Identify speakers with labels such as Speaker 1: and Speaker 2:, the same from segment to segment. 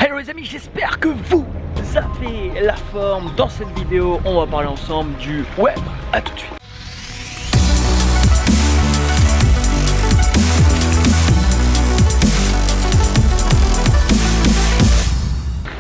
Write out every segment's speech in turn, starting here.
Speaker 1: Hello les amis, j'espère que vous avez la forme. Dans cette vidéo, on va parler ensemble du web. A tout de suite.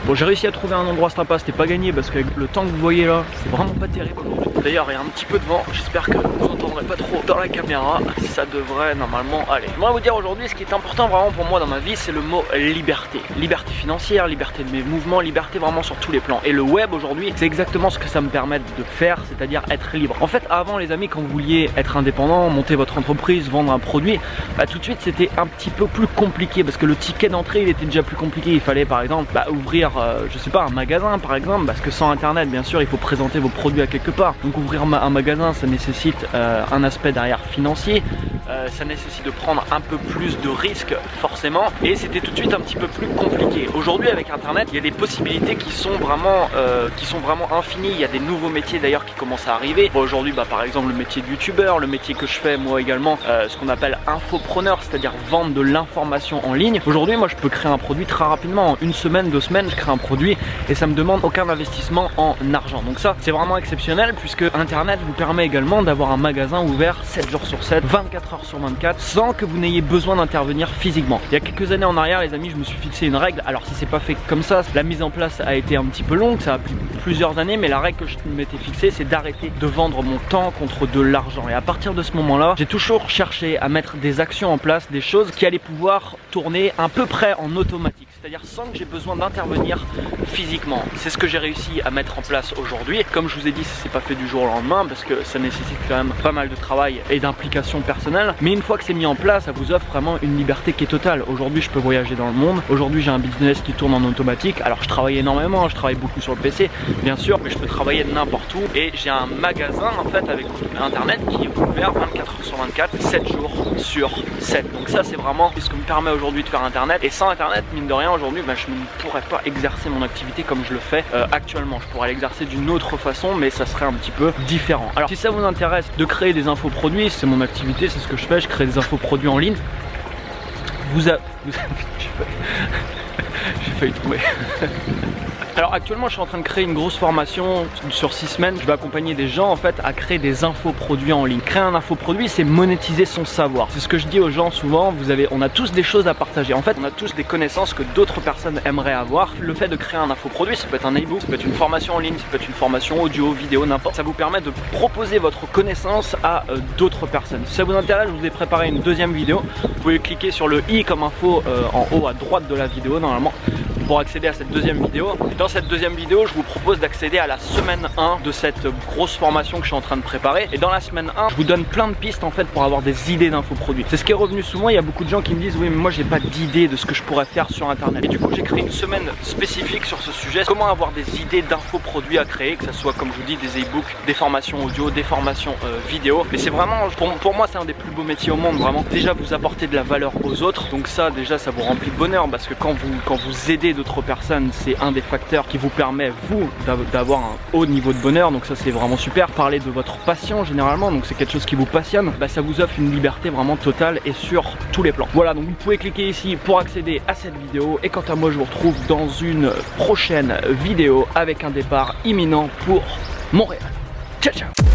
Speaker 1: Bon, j'ai réussi à trouver un endroit sympa, c'était pas gagné parce que le temps que vous voyez là, c'est vraiment pas terrible aujourd'hui. D'ailleurs, il y a un petit peu de vent, j'espère que vous entendrez pas trop dans la caméra. Ça devrait normalement aller. J'aimerais vous dire aujourd'hui, ce qui est important vraiment pour moi dans ma vie, c'est le mot liberté. Liberté financière, liberté de mes mouvements, liberté vraiment sur tous les plans. Et le web aujourd'hui, c'est exactement ce que ça me permet de faire, c'est-à-dire être libre. En fait, avant les amis, quand vous vouliez être indépendant, monter votre entreprise, vendre un produit, tout de suite c'était un petit peu plus compliqué parce que le ticket d'entrée il était déjà plus compliqué. Il fallait par exemple ouvrir je sais pas, un magasin par exemple, parce que sans internet bien sûr il faut présenter vos produits à quelque part. Donc ouvrir un magasin, ça nécessite un aspect derrière financier, ça nécessite de prendre un peu plus de risques forcément, et c'était tout de suite un petit peu plus compliqué. Aujourd'hui avec internet, il y a des possibilités qui sont vraiment infinies. Il y a des nouveaux métiers d'ailleurs qui commencent à arriver. Bon, aujourd'hui par exemple le métier de youtubeur, le métier que je fais moi également, ce qu'on appelle infopreneur, c'est-à-dire vendre de l'information en ligne. Aujourd'hui moi je peux créer un produit très rapidement, en une semaine, 2 semaines je crée un produit et ça me demande aucun investissement en argent. Donc ça c'est vraiment exceptionnel puisque internet vous permet également d'avoir un magasin ouvert 7 jours sur 7, 24 heures sur 24 sans que vous n'ayez besoin d'intervenir physiquement. Il y a quelques années en arrière les amis, je me suis fixé une règle. Alors si c'est pas fait comme ça, la mise en place a été un petit peu longue, ça a pris plusieurs années, mais la règle que je m'étais fixée, c'est d'arrêter de vendre mon temps contre de l'argent. Et à partir de ce moment là, j'ai toujours cherché à mettre des actions en place, des choses qui allaient pouvoir tourner à peu près en automatique, c'est-à-dire sans que j'ai besoin d'intervenir physiquement. C'est ce que j'ai réussi à mettre en place aujourd'hui. Comme je vous ai dit, c'est pas fait du jour au lendemain parce que ça nécessite quand même pas mal de travail et d'implication personnelle, mais une fois que c'est mis en place, ça vous offre vraiment une liberté qui est totale. Aujourd'hui je peux voyager dans le monde, aujourd'hui j'ai un business qui tourne en automatique. Alors je travaille énormément, je travaille beaucoup sur le PC bien sûr, mais je peux travailler n'importe où, et j'ai un magasin en fait avec internet qui est ouvert 24 heures sur 24, 7 jours sur 7. Donc ça c'est vraiment ce que me permet aujourd'hui de faire internet, et sans internet mine de rien aujourd'hui je ne pourrais pas exercer mon activité comme je le fais actuellement. Je pourrais l'exercer d'une autre façon, mais ça serait un petit peu différent. Alors si ça vous intéresse de créer des infoproduits, c'est mon activité, c'est ce que je fais, je crée des infoproduits en ligne. J'ai failli trouver. Alors actuellement je suis en train de créer une grosse formation sur 6 semaines. Je vais accompagner des gens en fait à créer des infoproduits en ligne. Créer un infoproduit, c'est monétiser son savoir. C'est ce que je dis aux gens souvent, on a tous des choses à partager. En fait on a tous des connaissances que d'autres personnes aimeraient avoir. Le fait de créer un infoproduit, ça peut être un e-book, ça peut être une formation en ligne, ça peut être une formation audio, vidéo, n'importe. Ça vous permet de proposer votre connaissance à d'autres personnes. Si ça vous intéresse, je vous ai préparé une deuxième vidéo. Vous pouvez cliquer sur le i comme info en haut à droite de la vidéo normalement pour accéder à cette deuxième vidéo. Et dans cette deuxième vidéo, je vous propose d'accéder à la semaine 1 de cette grosse formation que je suis en train de préparer. Et dans la semaine 1, je vous donne plein de pistes en fait pour avoir des idées d'infoproduits. C'est ce qui est revenu souvent. Il y a beaucoup de gens qui me disent oui mais moi j'ai pas d'idée de ce que je pourrais faire sur internet. Et du coup j'ai créé une semaine spécifique sur ce sujet. Comment avoir des idées d'infoproduits à créer, que ce soit comme je vous dis des e-books, des formations audio, des formations vidéo. Mais c'est vraiment, pour moi c'est un des plus beaux métiers au monde vraiment. Déjà vous apportez de la valeur aux autres. Donc ça déjà ça vous remplit de bonheur parce que quand vous aidez d'autres personnes, c'est un des facteurs qui vous permet vous d'avoir un haut niveau de bonheur. Donc ça c'est vraiment super. Parler de votre passion généralement, donc c'est quelque chose qui vous passionne, ça vous offre une liberté vraiment totale et sur tous les plans. Voilà, donc vous pouvez cliquer ici pour accéder à cette vidéo, et quant à moi je vous retrouve dans une prochaine vidéo avec un départ imminent pour Montréal. Ciao ciao.